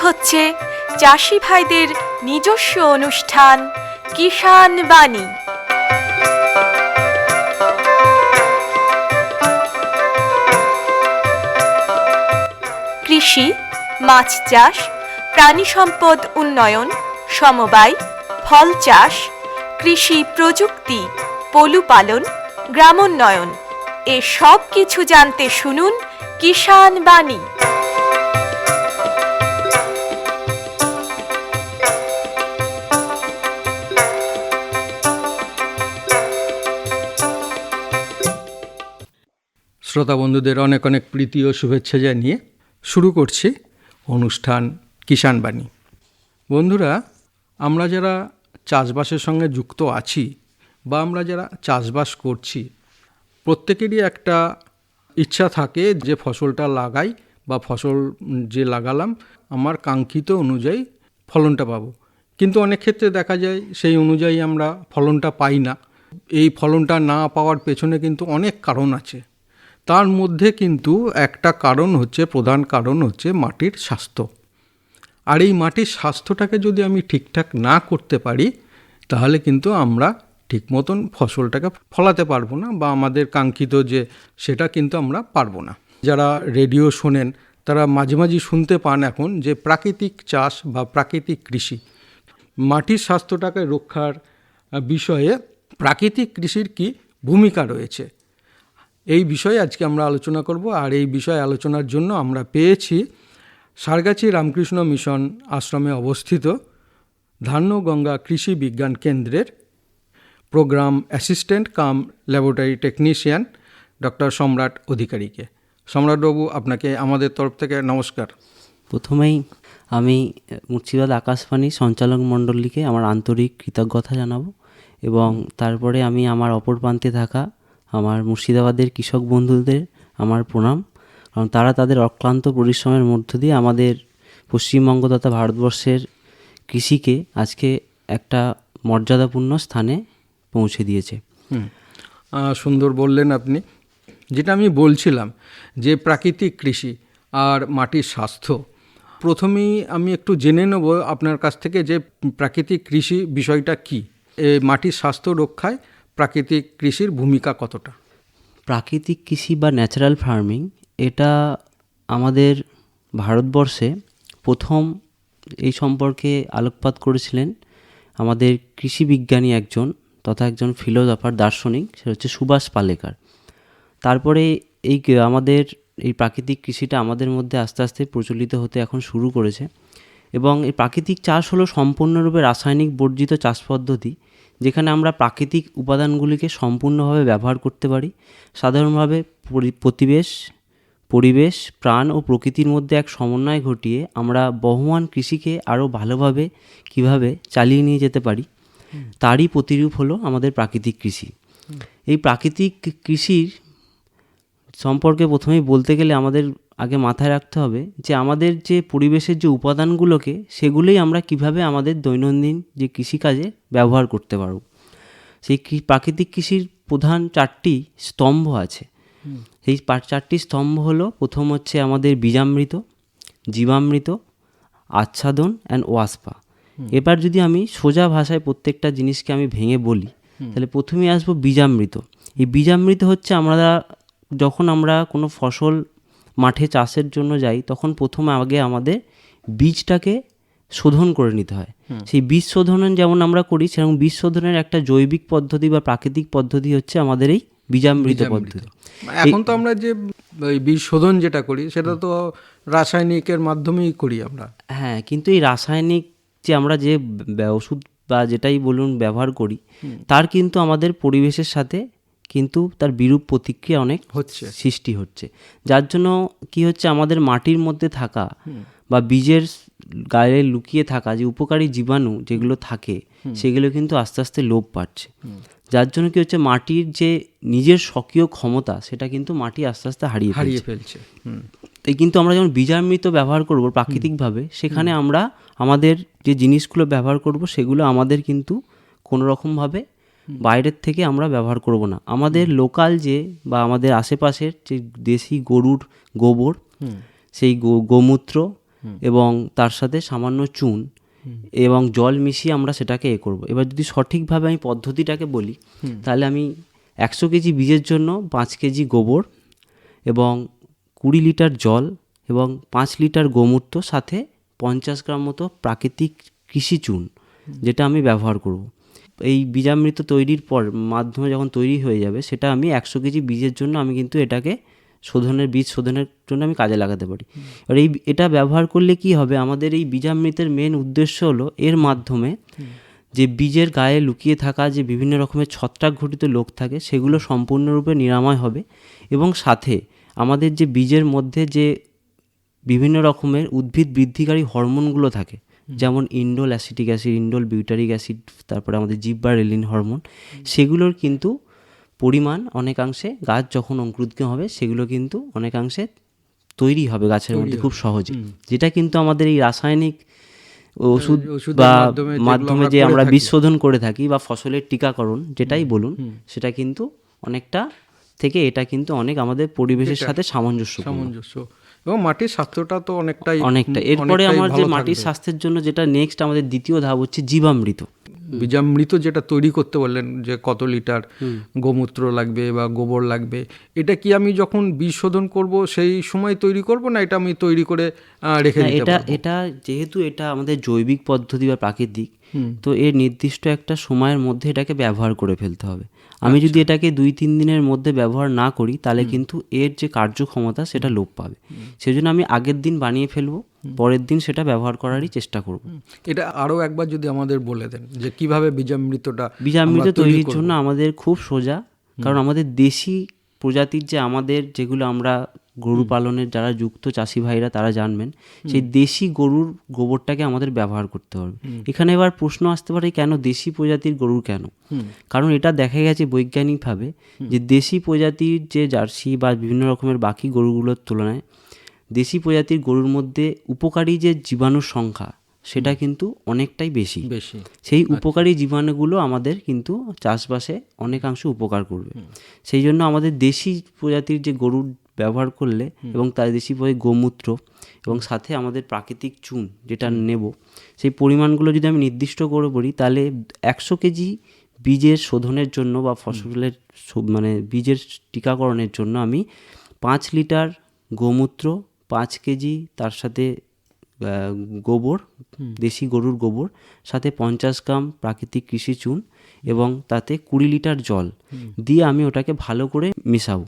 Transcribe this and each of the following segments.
হচ্ছে চাষি ভাইদের নিজস্ব অনুষ্ঠান কিষাণ বাণী। কৃষি, মাছ চাষ, প্রাণী সম্পদ উন্নয়ন, সমবায়, ফল চাষ, কৃষি প্রযুক্তি, পলুপালন, গ্রামোন্নয়ন এ সব কিছু জানতে শুনুন কিষাণ বাণী। শ্রোতা বন্ধুদের অনেক অনেক প্রীতি ও শুভেচ্ছা জানিয়ে শুরু করছি অনুষ্ঠান কিষাণ বাণী। বন্ধুরা, আমরা যারা চাষবাসের সঙ্গে যুক্ত আছি বা আমরা যারা চাষবাস করছি, প্রত্যেকেরই একটা ইচ্ছা থাকে যে ফসলটা লাগাই বা ফসল যে লাগালাম আমার কাঙ্ক্ষিত অনুযায়ী ফলনটা পাবো। কিন্তু অনেক ক্ষেত্রে দেখা যায় সেই অনুযায়ী আমরা ফলনটা পাই না। এই ফলনটা না পাওয়ার পেছনে কিন্তু অনেক কারণ আছে। তার মধ্যে কিন্তু একটা কারণ হচ্ছে, প্রধান কারণ হচ্ছে মাটির স্বাস্থ্য। আর এই মাটির স্বাস্থ্যটাকে যদি আমি ঠিকঠাক না করতে পারি তাহলে কিন্তু আমরা ঠিক মতন ফসলটাকে ফলাতে পারবো না বা আমাদের কাঙ্ক্ষিত যে সেটা কিন্তু আমরা পারবো না। যারা রেডিও শোনেন তারা মাঝে মাঝে শুনতে পান এখন যে প্রাকৃতিক চাষ বা প্রাকৃতিক কৃষি, মাটির স্বাস্থ্যটাকে রক্ষার বিষয়ে প্রাকৃতিক কৃষির কি ভূমিকা রয়েছে, এই বিষয়ে আজকে আমরা আলোচনা করব। আর এই বিষয়ে আলোচনার জন্য আমরা পেয়েছি সারগাছি রামকৃষ্ণ মিশন আশ্রমে অবস্থিত ধান্যগঙ্গা কৃষি বিজ্ঞান কেন্দ্রের programme assistant cum laboratory technician doctor Samrat অধিকারীকে। সম্রাটবাবু, আপনাকে আমাদের তরফ থেকে নমস্কার। প্রথমেই আমি মুর্শিদাবাদ আকাশবাণী সঞ্চালক মণ্ডলীকে আমার আন্তরিক কৃতজ্ঞতা জানাবো এবং তারপরে আমি আমার অপর প্রান্তে থাকা আমার মুর্শিদাবাদের কৃষক বন্ধুদের আমার প্রণাম, কারণ তারা তাদের অক্লান্ত পরিশ্রমের মধ্য দিয়ে আমাদের পশ্চিমবঙ্গ তথা ভারতবর্ষের কৃষিকে আজকে একটা মর্যাদাপূর্ণ স্থানে পৌঁছে দিয়েছে। সুন্দর বললেন আপনি। যেটা আমি বলছিলাম যে প্রাকৃতিক কৃষি আর মাটির স্বাস্থ্য, প্রথমেই আমি একটু জেনে নেব আপনার কাছ থেকে যে প্রাকৃতিক কৃষি বিষয়টা কী, মাটির স্বাস্থ্য রক্ষায় প্রাকৃতিক কৃষির ভূমিকা কতটা? প্রাকৃতিক কৃষি বা ন্যাচারাল ফার্মিং, এটা আমাদের ভারতবর্ষে প্রথম এই সম্পর্কে আলোকপাত করেছিলেন আমাদের কৃষি বিজ্ঞানী একজন তথা একজন ফিলোসফার, দার্শনিক, সেটা হচ্ছে সুভাষ পালেকার। তারপরে আমাদের এই প্রাকৃতিক কৃষিটা আমাদের মধ্যে আস্তে আস্তে প্রচলিত হতে এখন শুরু করেছে এবং এই প্রাকৃতিক চাষ হলো সম্পূর্ণরূপে রাসায়নিক বর্জিত চাষ পদ্ধতি, যেখানে আমরা প্রাকৃতিক উপাদানগুলিকে সম্পূর্ণভাবে ব্যবহার করতে পারি। সাধারণভাবে পরিবেশ, প্রাণ ও প্রকৃতির মধ্যে এক সমন্বয় ঘটিয়ে আমরা বহমান কৃষিকে আরও ভালোভাবে কিভাবে চালিয়ে নিয়ে যেতে পারি তারই প্রতিরূপ হলো আমাদের প্রাকৃতিক কৃষি। এই প্রাকৃতিক কৃষির সম্পর্কে প্রথমেই বলতে গেলে আমাদের আগে মাথায় রাখতে হবে যে আমাদের যে পরিবেশের যে উপাদানগুলোকে, সেগুলোই আমরা কিভাবে আমাদের দৈনন্দিন যে কৃষিকাজে ব্যবহার করতে পারব। সেই প্রাকৃতিক কৃষির প্রধান 4টি স্তম্ভ আছে। এই 4টি স্তম্ভ হলো, প্রথম হচ্ছে আমাদের বীজামৃত, জীবামৃত, আচ্ছাদন অ্যান্ড ওয়াস্পা। এবার যদি আমি সোজা ভাষায় প্রত্যেকটা জিনিসকে আমি ভেঙে বলি তাহলে প্রথমে আসবো বীজামৃত। এই বীজামৃত হচ্ছে যখন আমরা কোনো ফসল মাঠে চাষের জন্য যাই তখন প্রথমে আগে আমাদের বীজটাকে শোধন করে নিতে হয়। সেই বীজ শোধন যেমন আমরা করি, সেরকম বীজ শোধনের একটা জৈবিক পদ্ধতি বা প্রাকৃতিক পদ্ধতি হচ্ছে আমাদের এই বীজামৃত পদ্ধতি। এখন তো আমরা যে বীজ শোধন যেটা করি সেটা তো রাসায়নিকের মাধ্যমেই করি আমরা। হ্যাঁ, কিন্তু এই রাসায়নিক যে আমরা যে ওষুধ বা যেটাই বলুন ব্যবহার করি, তার কিন্তু আমাদের পরিবেশের সাথে কিন্তু তার বিরূপ প্রতিক্রিয়া অনেক সৃষ্টি হচ্ছে। যার জন্য কি হচ্ছে, আমাদের মাটির মধ্যে থাকা বা বীজের গায়ে লুকিয়ে থাকা যে উপকারী জীবাণু যেগুলো থাকে সেগুলো কিন্তু আস্তে আস্তে লোপ পাচ্ছে। যার জন্য কি হচ্ছে, মাটির যে নিজের স্বকীয় ক্ষমতা সেটা কিন্তু মাটি আস্তে আস্তে হারিয়ে ফেলছে। তাই কিন্তু আমরা যখন বীজামৃত ব্যবহার করব প্রাকৃতিকভাবে, সেখানে আমরা আমাদের যে জিনিসগুলো ব্যবহার করব সেগুলো আমাদের কিন্তু কোনো রকমভাবে বাইরের থেকে আমরা ব্যবহার করব না। আমাদের লোকাল বা আমাদের আশেপাশের যে দেশি গরুর গোবর, সেই গোমূত্র এবং তার সাথে সামান্য চুন এবং জল মিশিয়ে আমরা সেটাকে করব। এবার যদি সঠিকভাবে আমি পদ্ধতিটাকে বলি, তাহলে আমি 100 কেজি বীজের জন্য 5 কেজি গোবর এবং 20 লিটার জল এবং 5 লিটার গোমূত্র, সাথে 50 গ্রাম মতো প্রাকৃতিক কৃষি চুন, যেটা আমি ব্যবহার করব। এই বীজামৃত তৈরির পর মাধ্যমে যখন তৈরি হয়ে যাবে, সেটা আমি 100 কেজি বীজের জন্য আমি কিন্তু এটাকে বীজ শোধনের জন্য আমি কাজে লাগাতে পারি। এবার এটা ব্যবহার করলে কি হবে, আমাদের এই বীজামৃতের মেন উদ্দেশ্য হলো এর মাধ্যমে যে বীজের গায়ে লুকিয়ে থাকা যে বিভিন্ন রকমের ছত্রাক ঘটিত রোগ থাকে, সেগুলো সম্পূর্ণরূপে নিরাময় হবে এবং সাথে আমাদের যে বীজের মধ্যে যে বিভিন্ন রকমের উদ্ভিদ বৃদ্ধিকারী হরমোনগুলো থাকে, যেমন indole acetic acid, indole butyric acid, তারপরে আমাদের জিব্বারেলিন হরমোন, সেগুলোর কিন্তু পরিমাণ অনেকাংশে গাছ যখন অঙ্কুরোদ্গম হবে সেগুলো কিন্তু অনেকাংশে তৈরি হবে গাছের মধ্যে খুব সহজে, যেটা কিন্তু আমাদের এই রাসায়নিক ওষুধ বা মাধ্যমে যে আমরা বীজ শোধন করে থাকি বা ফসলের টিকাকরণ যেটাই বলুন, সেটা কিন্তু অনেকটা থেকে এটা কিন্তু অনেক আমাদের পরিবেশের সাথে সামঞ্জস্য। এবং মাটির স্বাস্থ্যটা তো অনেকটা। এরপরে আমার যে মাটির স্বাস্থ্যের জন্য যেটা নেক্সট আমাদের দ্বিতীয় ধাপ হচ্ছে জীবামৃত। বীজামৃত যেটা তৈরি করতে বললেন, যে কত লিটার গোমূত্র লাগবে বা গোবর লাগবে, এটা কি আমি যখন বীজ শোধন করব সেই সময় তৈরি করব, না এটা আমি তৈরি করে রেখে দিতে পারবো? এটা যেহেতু এটা আমাদের জৈবিক পদ্ধতি বা প্রাকৃতিক, তো এর নির্দিষ্ট একটা সময়ের মধ্যে এটাকে ব্যবহার করে ফেলতে হবে। আমি যদি এটাকে 2-3 দিনের মধ্যে ব্যবহার না করি, তাহলে কিন্তু এর যে কার্যক্ষমতা সেটা লোপ পাবে। সেজন্য আমি আগের দিন বানিয়ে ফেলবো, পরের দিন সেটা ব্যবহার করারই চেষ্টা করব। এটা আরও একবার যদি আমাদের বলে দেন যে কিভাবে বীজামৃত তৈরির জন্য আমাদের খুব সোজা, কারণ আমাদের দেশি প্রজাতির যে আমাদের যেগুলো আমরা গরু পালনের যারা যুক্ত চাষি ভাইরা তারা জানবেন, সেই দেশি গরুর গোবরটাকে আমাদের ব্যবহার করতে হবে। এখানে এবার প্রশ্ন আসতে পারে, কেন দেশি প্রজাতির গরুর কেন? কারণ এটা দেখা গেছে বৈজ্ঞানিকভাবে যে দেশি প্রজাতির যে জার্সি বা বিভিন্ন রকমের বাকি গরুগুলোর তুলনায় দেশি প্রজাতির গরুর মধ্যে উপকারী যে জীবাণুর সংখ্যা সেটা কিন্তু অনেকটাই বেশি। সেই উপকারী জীবাণুগুলো আমাদের কিন্তু চাষবাসে অনেকাংশ উপকার করবে। সেই জন্য আমাদের দেশি প্রজাতির যে গরুর ব্যবহার করলে এবং তার দেশি গোমূত্র এবং সাথে আমাদের প্রাকৃতিক চুন যেটা নেব, সেই পরিমাণগুলো যদি আমি নির্দিষ্ট করে বলি, তাহলে 100 কেজি বীজের শোধনের জন্য বা ফসলের বীজের টিকাকরণের জন্য আমি 5 লিটার গোমূত্র, 5 কেজি তার সাথে গোবর, দেশি গরুর গোবর, সাথে 50 গ্রাম প্রাকৃতিক কৃষি চুন এবং তাতে 20 লিটার জল দিয়ে আমি ওটাকে ভালো করে মেশাবো।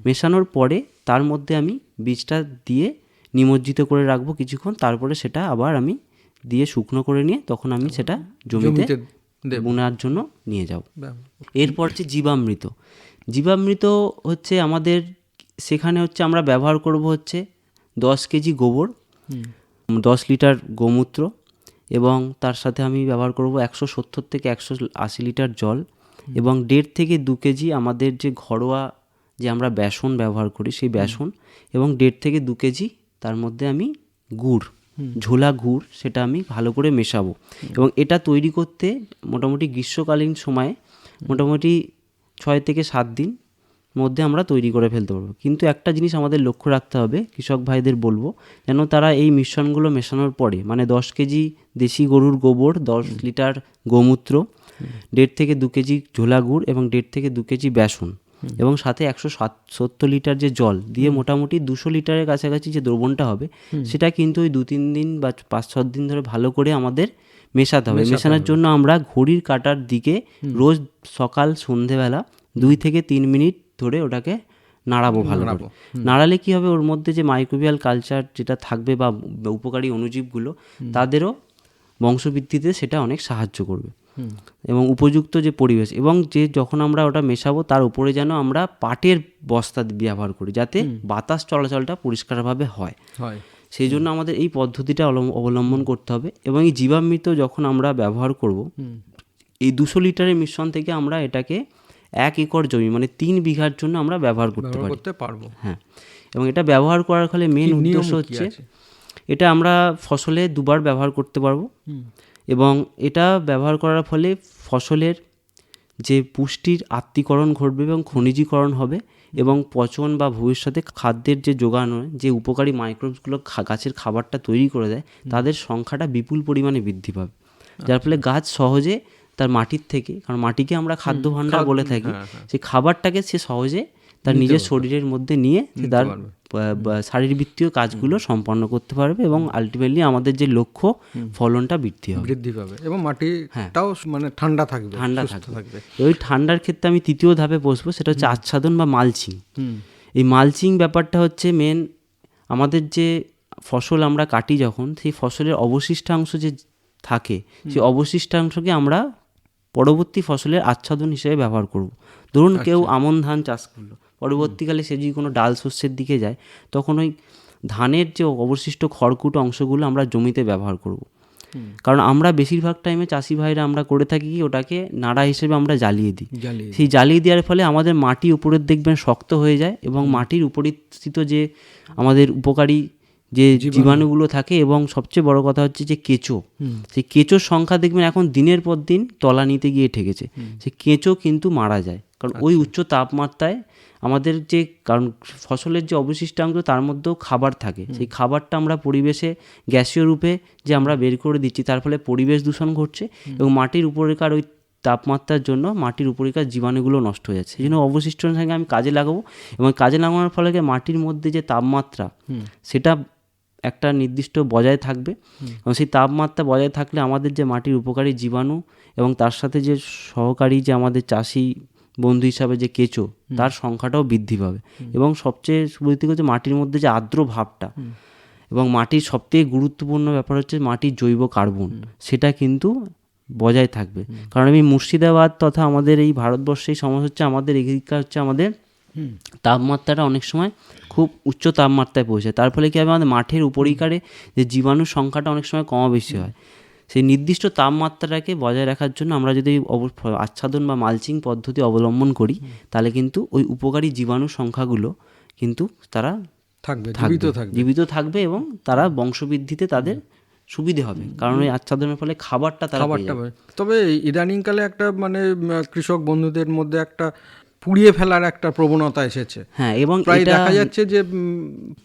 মেশানোর পরে তার মধ্যে আমি বীজটা দিয়ে নিমজ্জিত করে রাখবো কিছুক্ষণ, তারপরে সেটা আবার আমি দিয়ে শুকনো করে নিয়ে তখন আমি সেটা জমিতে বোনার জন্য নিয়ে যাব। এরপর হচ্ছে জীবামৃত। জীবামৃত হচ্ছে আমাদের সেখানে হচ্ছে আমরা ব্যবহার করব হচ্ছে 10 কেজি গোবর, 10 লিটার গোমূত্র এবং তার সাথে আমি ব্যবহার করব 170 থেকে 180 লিটার জল এবং 1.5 থেকে 2 কেজি আমাদের যে ঘরোয়া যে আমরা বেসন ব্যবহার করি সেই বেসন এবং 1.5 থেকে 2 কেজি তার মধ্যে আমি গুড়, ঝোলা গুড়, সেটা আমি ভালো করে মেশাবো। এবং এটা তৈরি করতে মোটামুটি গ্রীষ্মকালীন সময়ে মোটামুটি 6 থেকে 7 দিন মধ্যে আমরা তৈরি করে ফেলতে পারবো। কিন্তু একটা জিনিস আমাদের লক্ষ্য রাখতে হবে, কৃষক ভাইদের বলবো যেন তারা এই মিশ্রণগুলো মেশানোর পরে 10 কেজি দেশি গরুর গোবর, 10 লিটার গোমূত্র, 1.5 থেকে 2 কেজি ঝোলা গুড় এবং 1.5 থেকে 2 কেজি বেসন এবং সাথে 170 লিটার যে জল দিয়ে মোটামুটি 200 লিটারের কাছাকাছি যে দ্রবণটা হবে, সেটা কিন্তু ওই 2-3 দিন বা 5-6 দিন ধরে ভালো করে আমাদের মেশাতে হবে। মেশানোর জন্য আমরা ঘড়ির কাঁটার দিকে রোজ সকাল সন্ধেবেলা 2 থেকে 3 মিনিট ধরে ওটাকে নাড়াবো ভালো করে। নাড়ালে কি হবে, ওর মধ্যে যে মাইক্রোবিয়াল কালচার যেটা থাকবে বা উপকারী অণুজীবগুলো, তাদেরও বংশবৃদ্ধিতে সেটা অনেক সাহায্য করবে এবং উপযুক্ত যে পরিবেশ এবং যে যখন আমরা ওটা মেশাবো তার উপরে যেন আমরা পাটের বস্তা ব্যবহার করি, যাতে বাতাস চলাচলটা পরিষ্কারভাবে হয়। সেই জন্য আমাদের এই পদ্ধতিটা অবলম্বন করতে হবে। এবং এই জীবামৃত যখন আমরা ব্যবহার করব, এই 200 লিটারের মিশ্রণ থেকে আমরা এটাকে 1 একর জমি 3 বিঘার জন্য আমরা ব্যবহার করতে পারবো। হ্যাঁ, এবং এটা ব্যবহার করার ফলে মেন উদ্দেশ্য হচ্ছে এটা আমরা ফসলে 2 বার ব্যবহার করতে পারবো এবং এটা ব্যবহার করার ফলে ফসলের যে পুষ্টির আত্তীকরণ ঘটবে এবং খনিজীকরণ হবে, এবং পচন বা ভবিষ্যতে খাদ্যের যে যোগানো, যে উপকারী মাইক্রোবসগুলো গাছের খাবারটা তৈরি করে দেয়, তাদের সংখ্যাটা বিপুল পরিমাণে বৃদ্ধি পাবে, যার ফলে গাছ সহজে তার মাটির থেকে, কারণ মাটিকে আমরা খাদ্য ভাণ্ডার বলে থাকি, সেই খাবারটাকে সে সহজে তার নিজের শরীরের মধ্যে নিয়ে সে তার শারীরবৃত্তীয় কাজগুলো সম্পন্ন করতে পারবে, এবং আলটিমেটলি আমাদের যে লক্ষ্য ফলনটা বৃদ্ধি পাবে এবং মাটিটাও মানে ঠান্ডা থাকবে। ওই ঠান্ডার ক্ষেত্রে আমি তৃতীয় ধাপে বসবো, সেটা হচ্ছে আচ্ছাদন বা মালচিং। এই মালচিং ব্যাপারটা হচ্ছে মেন, আমাদের যে ফসল আমরা কাটি যখন, সেই ফসলের অবশিষ্টাংশ যে থাকে, সেই অবশিষ্টাংশকে আমরা পরবর্তী ফসলের আচ্ছাদন হিসেবে ব্যবহার করব। ধরুন কেউ আমন ধান চাষ করলো, পরবর্তীকালে সে যদি কোনো ডাল শস্যের দিকে যায়, তখন ওই ধানের যে অবশিষ্ট খড়কুটো অংশগুলো আমরা জমিতে ব্যবহার করব। কারণ আমরা বেশিরভাগ টাইমে চাষি ভাইরা আমরা করে থাকি কি, ওটাকে নাড়া হিসেবে আমরা জ্বালিয়ে দিই। সেই জ্বালিয়ে দেওয়ার ফলে আমাদের মাটি উপরের দেখবেন শক্ত হয়ে যায়, এবং মাটির উপরিস্থিত যে আমাদের উপকারী যে জীবাণুগুলো থাকে, এবং সবচেয়ে বড় কথা হচ্ছে যে কেঁচো, সেই কেঁচোর সংখ্যা দেখবেন এখন দিনের পর দিন তলানিতে গিয়ে ঠেকেছে। সেই কেঁচো কিন্তু মারা যায়, কারণ ওই উচ্চ তাপমাত্রায় আমাদের যে, কারণ ফসলের যে অবশিষ্টাংশ তার মধ্যেও খাবার থাকে, সেই খাবারটা আমরা পরিবেশে গ্যাসীয় রূপে যে আমরা বের করে দিচ্ছি, তার ফলে পরিবেশ দূষণ ঘটছে, এবং মাটির উপরেকার ওই তাপমাত্রার জন্য মাটির উপরেকার জীবাণুগুলো নষ্ট হয়ে যাচ্ছে। সেই জন্য অবশিষ্ট সঙ্গে আমি কাজে লাগাবো, এবং কাজে লাগানোর ফলে মাটির মধ্যে যে তাপমাত্রা সেটা একটা নির্দিষ্ট বজায় থাকবে, এবং সেই তাপমাত্রা বজায় থাকলে আমাদের যে মাটির উপকারী জীবাণু এবং তার সাথে যে সহকারী যে আমাদের চাষি বন্ধু হিসাবে যে কেঁচো, তার সংখ্যাটাও বৃদ্ধি পাবে। এবং সবচেয়ে সুবিধা হচ্ছে মাটির মধ্যে যে আর্দ্র ভাবটা, এবং মাটির সবথেকে গুরুত্বপূর্ণ ব্যাপার হচ্ছে মাটির জৈব কার্বন, সেটা কিন্তু বজায় থাকবে। কারণ আমি মুর্শিদাবাদ তথা আমাদের এই ভারতবর্ষেই সমস্যা হচ্ছে, আমাদের এদিককার হচ্ছে আমাদের তাপমাত্রাটা অনেক সময় খুব উচ্চ তাপমাত্রায় পৌঁছায়, তার ফলে কী হবে, আমাদের মাঠের উপরিকারে যে জীবাণুর সংখ্যাটা অনেক সময় কম বেশি হয়। সেই নির্দিষ্ট তাপমাত্রাটাকে বজায় রাখার জন্য আমরা যদি আচ্ছাদন বা মালচিং পদ্ধতি অবলম্বন করি, তাহলে কিন্তু ওই উপকারী জীবাণুর সংখ্যাগুলো কিন্তু তারা জীবিত থাকবে, এবং তারা বংশবৃদ্ধিতে তাদের সুবিধে হবে, কারণ ওই আচ্ছাদনের ফলে খাবারটা পাবে। তবে ইদানিংকালে একটা মানে কৃষক বন্ধুদের মধ্যে একটা পুড়িয়ে ফেলার একটা প্রবণতা এসেছে। হ্যাঁ, এবং প্রায় দেখা যাচ্ছে যে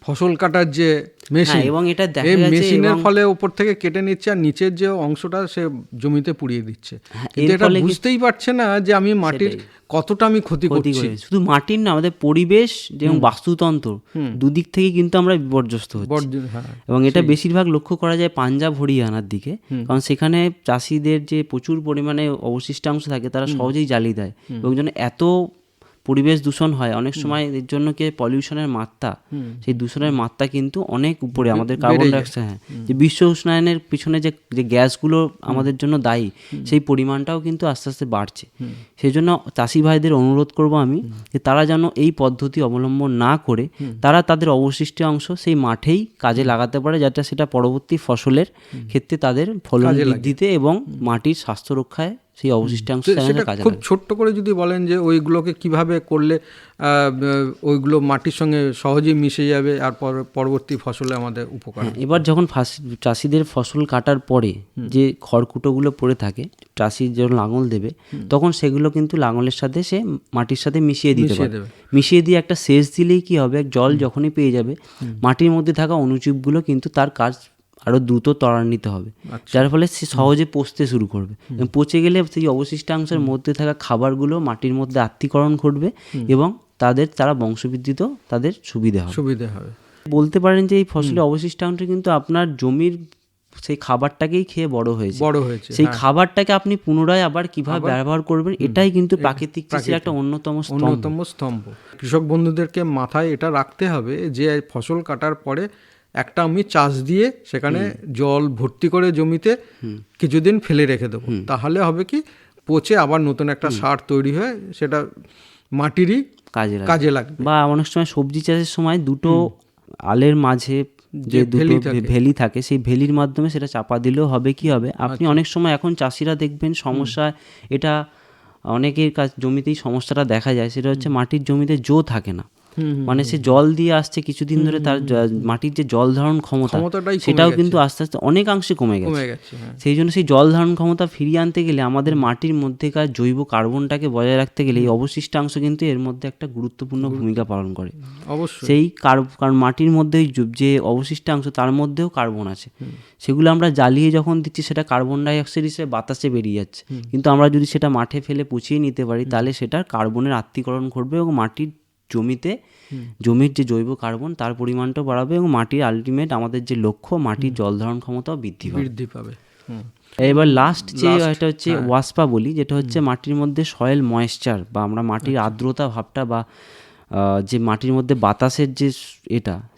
ফসল কাটার যে মেশিন, এবং এটা এই মেশিনের ফলে উপর থেকে কেটে নিচ্ছে, আর নিচের যে অংশটা সে জমিতে পুড়িয়ে দিচ্ছে। এটা বুঝতেই পারছে না যে আমি মাটির কতটা আমি ক্ষতি করছি। শুধু মাটির না, আমাদের পরিবেশ এবং বাস্তুতন্ত্র দুদিক থেকে কিন্তু আমরা বিপর্যস্ত হচ্ছি। এবং এটা বেশিরভাগ লক্ষ্য করা যায় পাঞ্জাব হরিয়ানার দিকে, কারণ সেখানে চাষিদের যে প্রচুর পরিমাণে অবশিষ্টাংশ থাকে, তারা সহজেই জ্বালিয়ে দেয়, এবং জন্য এত পরিবেশ দূষণ হয় অনেক সময়। এর জন্য কি পলিউশনের মাত্রা, সেই দূষণের মাত্রা কিন্তু অনেক উপরে আমাদের কার্বন ডাইঅক্সাইড, যে বিশ্ব উষ্ণায়নের পিছনে যে গ্যাসগুলো আমাদের জন্য দায়ী, সেই পরিমাণটাও কিন্তু আস্তে আস্তে বাড়ছে। সেই জন্য চাষি ভাইদের অনুরোধ করব আমি, যে তারা যেন এই পদ্ধতি অবলম্বন না করে তারা তাদের অবশিষ্ট অংশ সেই মাঠেই কাজে লাগাতে পারে, যাতে সেটা পরবর্তী ফসলের ক্ষেত্রে তাদের ফলন বৃদ্ধিতে এবং মাটির স্বাস্থ্য রক্ষায় সেই অবশিষ্টাংশ খুব ছোট্ট করে যদি বলেন যে ওইগুলোকে কিভাবে করলে ওইগুলো মাটির সঙ্গে সহজেই মিশে যাবে আর পরবর্তী ফসলে আমাদের উপকার। এবার যখন চাষিদের ফসল কাটার পরে যে খড়কুটোগুলো পড়ে থাকে, চাষি যখন লাঙল দেবে তখন সেগুলো কিন্তু লাঙলের সাথে সে মাটির সাথে মিশিয়ে দিতে পারে। মিশিয়ে দিয়ে একটা সেচ দিলেই কি হবে, জল যখনই পেয়ে যাবে, মাটির মধ্যে থাকা অণুজীবগুলো কিন্তু তার কাজ আরও দ্রুত ত্বরান্বিত হবে, যার ফলে সে সহজে পচতে শুরু করবে। পচে গেলে সেই অবশিষ্টাংশের মধ্যে থাকা খাবারগুলো মাটির মধ্যে আত্তীকরণ ঘটবে, এবং তারা বংশবৃদ্ধিতেও তাদের সুবিধে হবে। বলতে পারেন যে এই ফসলের অবশিষ্টাংশ কিন্তু আপনার জমির সেই খাবারটাকেই খেয়ে বড় হয়েছে। সেই খাবারটাকে আপনি পুনরায় আবার কিভাবে ব্যবহার করবেন, এটাই কিন্তু প্রাকৃতিক কৃষির একটা অন্যতম স্তম্ভ। কৃষক বন্ধুদেরকে মাথায় এটা রাখতে হবে যে ফসল কাটার পরে একটা আমি চাষ দিয়ে সেখানে জল ভর্তি করে জমিতে কিছুদিন ফেলে রেখে দেবো, তাহলে হবে কি পচে আবার নতুন একটা সার তৈরি হয়ে সেটা মাটিরই কাজে লাগবে। বা অনেক সময় সবজি চাষের সময় দুটো আলের মাঝে যে দুটো ভেলি থাকে, সেই ভেলির মাধ্যমে সেটা চাপা দিলেও হবে। কি হবে, আপনি অনেক সময় এখন চাষিরা দেখবেন সমস্যা, এটা অনেকের জমিতেই সমস্যাটা দেখা যায়, সেটা হচ্ছে মাটির জমিতে জো থাকে না। মানে সে জল দিয়ে আসছে কিছুদিন ধরে, তার মাটির যে জল ধারণ ক্ষমতাটাই কমে সেটাও গেছে। কিন্তু আস্তে আস্তে অনেকাংশে কমে গেছে। কমে গেছে, হ্যাঁ। সেই জন্য সেই জল ধারণ ক্ষমতা ফিরিয়ে আনতে গেলে আমাদের মাটির মধ্যেকার জৈব কার্বনটাকে বজায় রাখতে গেলে এই অবশিষ্টাংশ কিন্তু এর মধ্যে একটা গুরুত্বপূর্ণ ভূমিকা পালন করে। অবশ্যই। সেই কারণ মাটির মধ্যে যে অবশিষ্টাংশ তার মধ্যেও কার্বন আছে, সেগুলো আমরা জ্বালিয়ে যখন দিচ্ছি সেটা কার্বন ডাই অক্সাইড হিসেবে বাতাসে বেরিয়ে যাচ্ছে। কিন্তু আমরা যদি সেটা মাঠে ফেলে পচিয়ে নিতে পারি তাহলে সেটার কার্বনের আত্তীকরণ ঘটবে এবং মাটির জমির যে জৈব কার্বন তার পরিমাণটাও বাড়াবে এবং মাটির আলটিমেট আমাদের যে লক্ষ্য মাটির জল ধারণ ক্ষমতাও বৃদ্ধি পাবে। এবার লাস্ট যে এটা হচ্ছে ওয়াসপা বলি, যেটা হচ্ছে মাটির মধ্যে সয়েল ময়েশ্চার বা আমরা মাটির আর্দ্রতা ভাবটা বা যে মাটির মধ্যে বাতাসের যে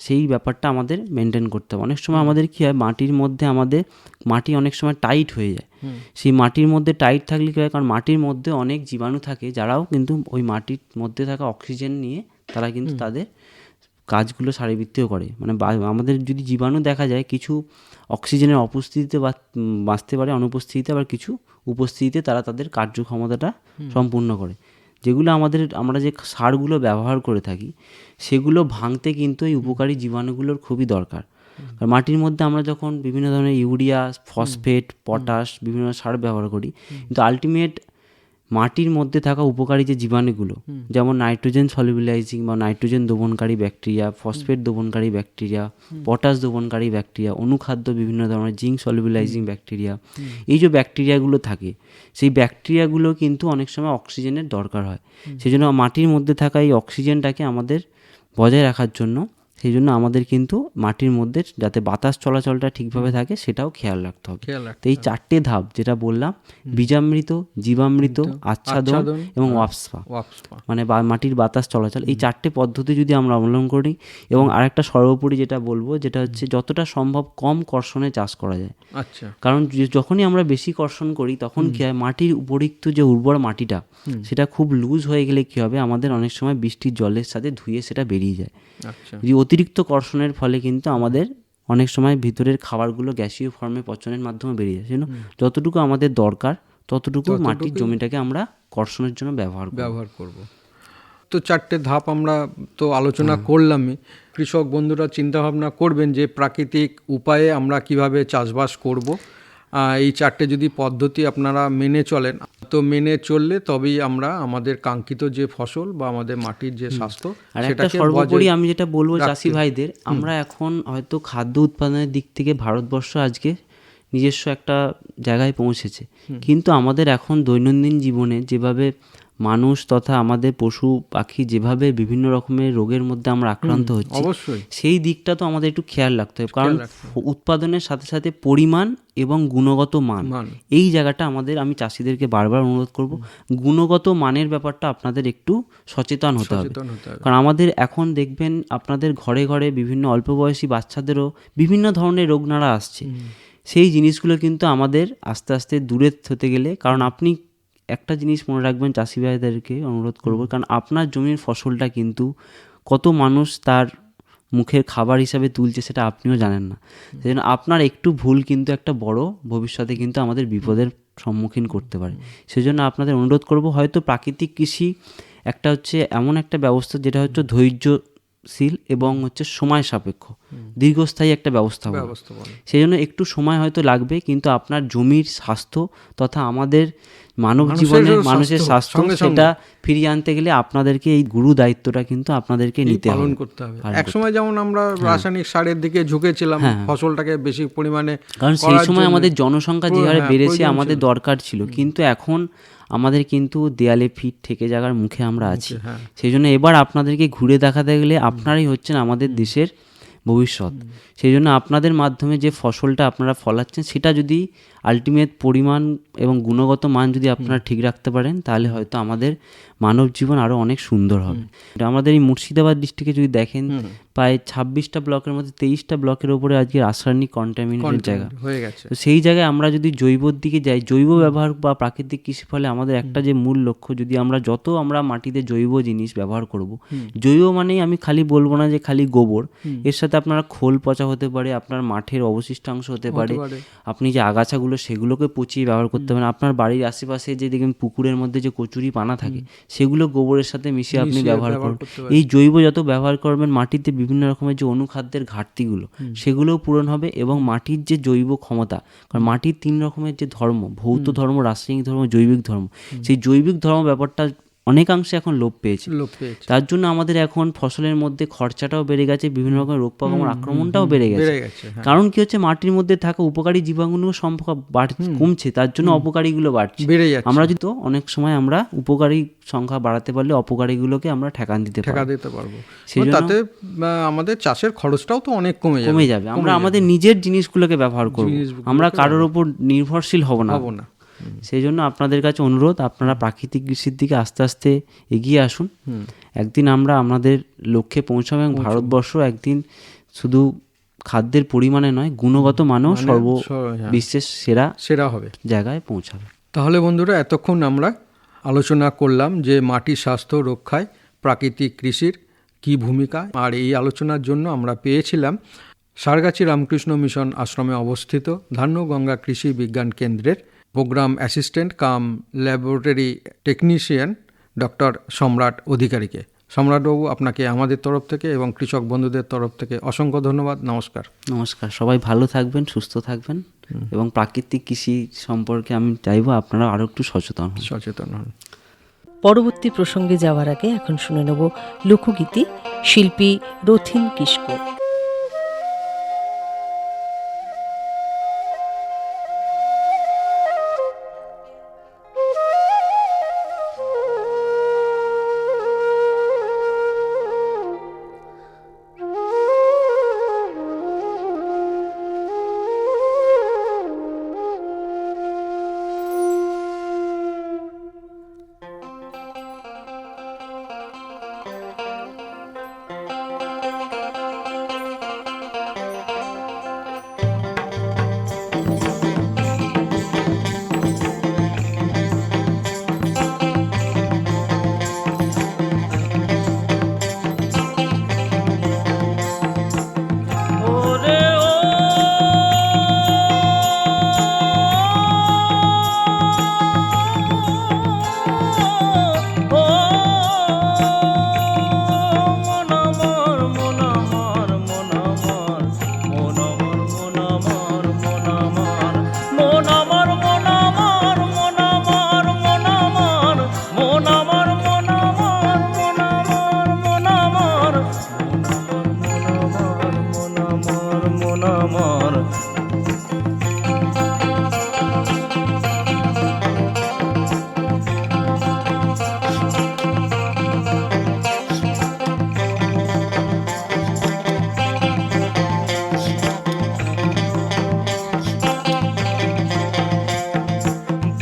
সেই ব্যাপারটা আমাদের মেনটেন করতে হবে। অনেক সময় আমাদের কী হয়, মাটির মধ্যে মাটি অনেক সময় টাইট হয়ে যায়। সেই মাটির মধ্যে টাইট থাকলে কী হয়, কারণ মাটির মধ্যে অনেক জীবাণু থাকে যারাও কিন্তু ওই মাটির মধ্যে থাকা অক্সিজেন নিয়ে তারা কিন্তু তাদের কাজগুলো শারীরবৃত্তীয় করে। মানে আমাদের যদি জীবাণু দেখা যায় কিছু অক্সিজেনের উপস্থিতিতে বাঁচতে পারে, অনুপস্থিতিতে, আবার কিছু উপস্থিতিতে তারা তাদের কার্যক্ষমতাটা সম্পূর্ণ করে। যেগুলো আমরা যে সারগুলো ব্যবহার করে থাকি সেগুলো ভাঙতে কিন্তু এই উপকারী জীবাণুগুলোর খুবই দরকার। আর মাটির মধ্যে আমরা যখন বিভিন্ন ধরনের ইউরিয়া, ফসফেট, পটাশ বিভিন্ন সার ব্যবহার করি, কিন্তু আলটিমেট মাটির মধ্যে থাকা উপকারী যে জীবাণুগুলো, যেমন নাইট্রোজেন সলিবিলাইজিং বা নাইট্রোজেন দমনকারী ব্যাকটেরিয়া, ফসফেট দমনকারী ব্যাকটেরিয়া, পটাশ দমনকারী ব্যাকটেরিয়া, অনুখাদ্য বিভিন্ন ধরনের জিঙ্ক সলিবিলাইজিং ব্যাকটেরিয়া, এই যে ব্যাকটেরিয়াগুলো থাকে সেই ব্যাকটেরিয়াগুলো কিন্তু অনেক সময় অক্সিজেনের দরকার হয়। সেই জন্য মাটির মধ্যে থাকা এই অক্সিজেনটাকে আমাদের বজায় রাখার জন্য সেই জন্য আমাদের কিন্তু মাটির মধ্যে যাতে বাতাস চলাচলটা ঠিকভাবে থাকে সেটাও খেয়াল রাখতে হবে। তো এই 4টে ধাপ যেটা বললাম, বীজামৃত, জীবামৃত, আচ্ছাদন এবং ওয়াসপা, মানে মাটির বাতাস চলাচল, এই 4টে পদ্ধতি যদি আমরা অবলম্বন করি এবং আরেকটা সর্বোপরি যেটা বলবো যেটা হচ্ছে যতটা সম্ভব কম কর্ষণে চাষ করা যায়। আচ্ছা। কারণ যখনই আমরা বেশি কর্ষণ করি তখন কী হয়, মাটির উপরিক্ত যে উর্বর মাটিটা সেটা খুব লুজ হয়ে গেলে কী হবে, আমাদের অনেক সময় বৃষ্টির জলের সাথে ধুয়ে সেটা বেরিয়ে যায়। যে অতিরিক্ত কর্ষণের ফলে কিন্তু আমাদের অনেক সময় ভিতরের খাবারগুলো গ্যাসীয় ফর্মে পচনের মাধ্যমে বেরিয়ে যায়। সেজন্য যতটুকু আমাদের দরকার ততটুকু মাটির জমিটাকে আমরা কর্ষণের জন্য ব্যবহার করব। তো 4টে ধাপ আমরা তো আলোচনা করলামই। কৃষক বন্ধুরা চিন্তা ভাবনা করবেন যে প্রাকৃতিক উপায়ে আমরা কিভাবে চাষবাস করব। এই 4টে যদি পদ্ধতি আপনারা মেনে চলেন, তো মেনে চললে তবেই আমরা আমাদের কাঙ্ক্ষিত যে ফসল বা আমাদের মাটির যে স্বাস্থ্য, আর একটা সর্বোপরি আমি যেটা বলবো চাষি ভাইদের, আমরা এখন হয়তো খাদ্য উৎপাদনের দিক থেকে ভারতবর্ষ আজকে নিজস্ব একটা জায়গায় পৌঁছেছে, কিন্তু আমাদের এখন দৈনন্দিন জীবনে যেভাবে মানুষ তথা আমাদের পশু পাখি যেভাবে বিভিন্ন রকমের রোগের মধ্যে আমরা আক্রান্ত হচ্ছি, সেই দিকটা তো আমাদের একটু খেয়াল রাখতে হবে। কারণ উৎপাদনের সাথে সাথে পরিমাণ এবং গুণগত মান, এই জায়গাটা আমি চাষিদেরকে বারবার অনুরোধ করব, গুণগত মানের ব্যাপারটা আপনাদের একটু সচেতন হতে হবে। কারণ আমাদের এখন দেখবেন আপনাদের ঘরে ঘরে বিভিন্ন অল্প বয়সী বাচ্চাদেরও বিভিন্ন ধরনের রোগ নাড়া আসছে। সেই জিনিসগুলো কিন্তু আমাদের আস্তে আস্তে দূরে হতে গেলে, কারণ আপনি একটা জিনিস মনে রাখবেন, চাষি ভাইদেরকে অনুরোধ করব, কারণ আপনার জমির ফসলটা কিন্তু কত মানুষ তার মুখের খাবার হিসাবে তুলছে সেটা আপনিও জানেন না। সেই জন্য আপনার একটু ভুল কিন্তু একটা বড় ভবিষ্যতে কিন্তু আমাদের বিপদের সম্মুখীন করতে পারে। সেজন্য আপনাদের অনুরোধ করব, হয়তো প্রাকৃতিক কৃষি একটা হচ্ছে এমন একটা ব্যবস্থা যেটা হচ্ছে ধৈর্যশীল এবং হচ্ছে সময় সাপেক্ষ, দীর্ঘস্থায়ী একটা ব্যবস্থা। সেই জন্য একটু সময় হয়তো লাগবে, কিন্তু আপনার জমির স্বাস্থ্য তথা আমাদের মানব জীবনে মানুষের স্বাস্থ্য সেটা ফিরিয়ে আনতে গেলে আপনাদেরকে এই গুরু দায়িত্বটা কিন্তু আপনাদেরকে নিতে হবে, পালন করতে হবে। একসময় যেমন আমরা রাসায়নিক সারের দিকে ঝুঁকেছিলাম, ফসলটাকে বেশি পরিমাণে, কারণ সেই সময় আমাদের জনসংখ্যা যে হারে বেড়েছে আমাদের দরকার ছিল, কিন্তু এখন আমাদের কিন্তু দেয়ালে ফিট থেকে যাওয়ার মুখে আমরা আছি। সেই জন্য এবার আপনাদেরকে ঘুরে দেখাতে গেলে আপনারাই হচ্ছেন আমাদের দেশের ভবিষ্যৎ। সেই জন্য আপনাদের মাধ্যমে যে ফসলটা আপনারা ফলাচ্ছেন সেটা যদি আলটিমেট পরিমাণ এবং গুণগত মান যদি আপনারা ঠিক রাখতে পারেন, তাহলে হয়তো আমাদের মানব জীবন আরও অনেক সুন্দর হবে। আমাদের এই মুর্শিদাবাদ ডিস্ট্রিক্টে যদি দেখেন, প্রায় 26টা ব্লকের মধ্যে 23টা ব্লকের ওপরে আজকে রাসায়নিক কন্টামিনেটেড জায়গা হয়ে গেছে। তো সেই জায়গায় আমরা যদি জৈবর দিকে যাই, জৈব ব্যবহার বা প্রাকৃতিক কৃষি ফলে আমাদের একটা যে মূল লক্ষ্য, যদি যত আমরা মাটিতে জৈব জিনিস ব্যবহার করব, জৈব মানেই আমি খালি বলবো না যে খালি গোবর, এর সাথে আপনারা খোল পচা হতে পারে, আপনার মাঠের অবশিষ্টাংশ হতে পারে, আপনি যে আগাছাগুলো যেগুলো সেগুলোকে পচিয়ে ব্যবহার করতে পারেন। আপনার বাড়ির আশেপাশে যে দেখবেন পুকুরের মধ্যে যে কচুরি পানা থাকে সেগুলো গোবরের সাথে মিশিয়ে আপনি ব্যবহার করুন। এই জৈব যত ব্যবহার করবেন মাটিতে বিভিন্ন রকমের যে অনুখাদ্যের ঘাটতিগুলো সেগুলোও পূরণ হবে এবং মাটির যে জৈব ক্ষমতা, কারণ মাটির 3 রকমের যে ধর্ম, ভৌত ধর্ম, রাসায়নিক ধর্ম, জৈবিক ধর্ম, সেই জৈবিক ধর্ম ব্যাপারটা অনেকাংশে এখন লোপ পেয়েছে। তার জন্য আমাদের এখন ফসলের মধ্যে খরচাটাও বেড়ে গেছে, বিভিন্ন রকমের রোগ পোকামাকড় আক্রমণটাও বেড়ে গেছে। কারণ কি হচ্ছে, মাটির মধ্যে থাকা উপকারী জীবাণুর সংখ্যা কমছে, তার জন্য অপকারীগুলো বাড়ছে। আমরা যদি অনেক সময় আমরা উপকারী সংখ্যা বাড়াতে পারলে অপকারীগুলোকে আমরা ঠেকান দিতে পারবো। তাতে আমাদের চাষের খরচটাও তো অনেক কমে যাবে। আমরা আমাদের নিজের জিনিসগুলোকে ব্যবহার করব, আমরা কারোর উপর নির্ভরশীল হব না। সেই জন্য আপনাদের কাছে অনুরোধ, আপনারা প্রাকৃতিক কৃষির দিকে আস্তে আস্তে এগিয়ে আসুন। একদিন আমরা আমাদের লক্ষ্যে পৌঁছাবো এবং ভারতবর্ষ একদিন শুধু খাদ্যের পরিমাণে নয়, গুণগত মানেও বিশ্বের সেরা হবে জায়গায় পৌঁছাবে। তাহলে বন্ধুরা, এতক্ষণ আমরা আলোচনা করলাম যে মাটির স্বাস্থ্য রক্ষায় প্রাকৃতিক কৃষির কী ভূমিকা, আর এই আলোচনার জন্য আমরা পেয়েছিলাম সারগাছি রামকৃষ্ণ মিশন আশ্রমে অবস্থিত ধান্যগঙ্গা কৃষি বিজ্ঞান কেন্দ্রের programme assistant cum laboratory technician doctor Samrat অধিকারীকে। সম্রাটবাবু, আপনাকে আমাদের তরফ থেকে এবং কৃষক বন্ধুদের তরফ থেকে অসংখ্য ধন্যবাদ। নমস্কার। সবাই ভালো থাকবেন, সুস্থ থাকবেন এবং প্রাকৃতিক কৃষি সম্পর্কে আমি চাইবো আপনারা আরও একটু সচেতন হন। পরবর্তী প্রসঙ্গে যাওয়ার আগে এখন শুনে নেব লোকগীতি, শিল্পী রথিন কিস্কু।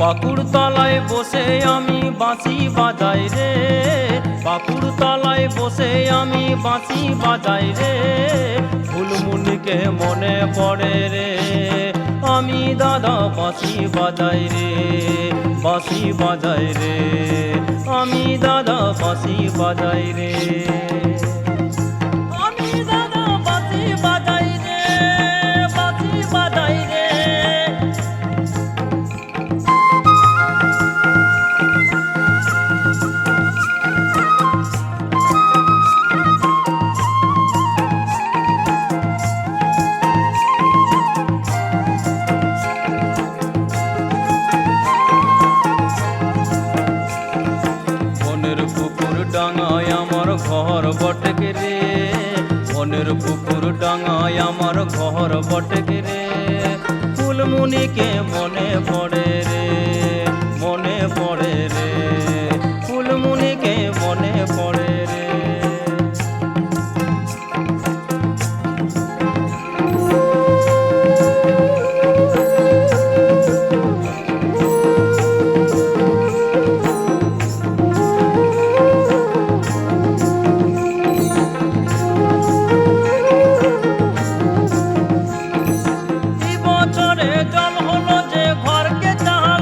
পাকুড় তলায় বসে আমি বাঁশি বাজাই রে, পাকুড় তলায় বসে আমি বাঁশি বাজাই রে, ফুলমুনিকে মনে পড়ে রে, আমি দাদা বাঁশি বাজাই রে, বাঁশি বাজাই রে, আমি দাদা বাঁশি বাজাই রে, আমি দাদা বাঁশি বাজাই রে, বাঁশি বাজাই রে। ঘর বটকে রে, বনের পুকুর ডাঙায় আমার ঘর বটকে রে, ফুলমুনিকে মনে পড়ে রে, মনে পড়ে রে, ফুলমুনিকে মনে পড়ে রে। জল হলো যে ঘরকে চাল